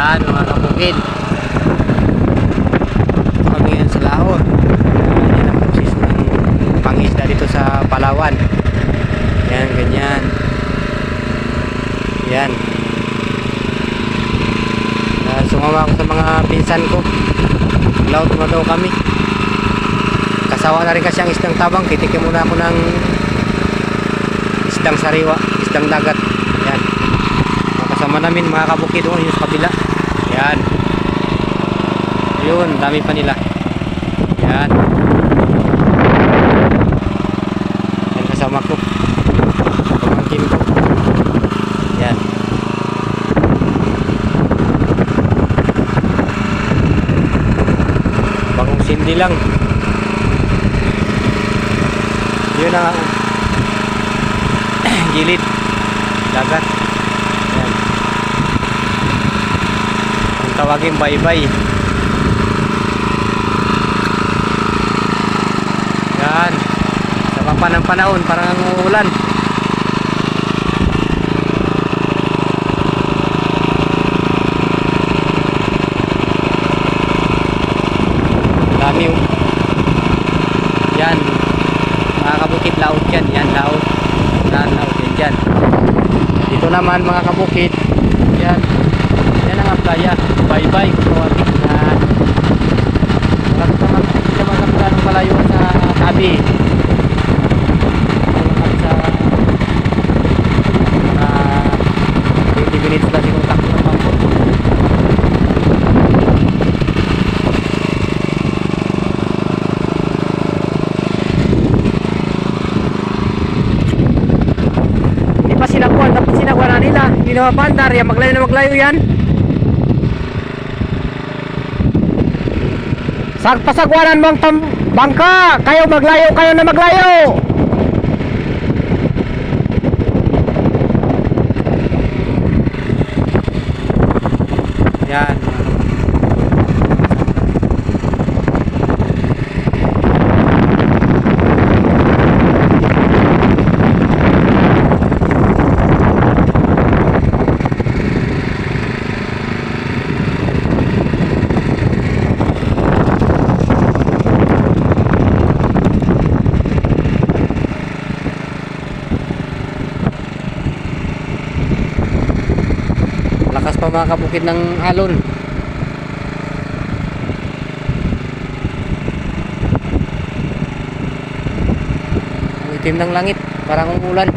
Yan mga kabukid. Kami ngayon sa Laot. Yan ang proses ng pangisda dito sa Palawan. Yan, ganyan. Yan. Sumama ako sa mga pinsan ko. Laot mo daw kami. Kasawa na rin kasi ang isdang tabang. Titikim muna ako ng isdang sariwa, isdang dagat. Yan. Kasama namin mga kabukid doon yung sa kabila. Yan. Yun, dami pa nila. Yan. Yan kasama ko. Pamangkin ko. Yan. Bagong sindi lang. Yun ang gilid dagat. Yan. Ang tawagin baybay. Yan. Sa papa ng panahon parang uulan. Dami yung yan mga kabukid, laot yan. Yan laot. Laot yan dyan. Dito naman mga kabukid, yan ang playa, baybay kuwagin na mga palayo sa tabi sa 20 minutes na siguro takbo ng bangko. Dapat sinakuha na nila, hindi na mapandar yan, maglayo yan. Pasagwanan mong bangka, kayo na maglayo. Yan. Lakas pa mga kabukid ng alon. Ang itim ng langit, parang umulan.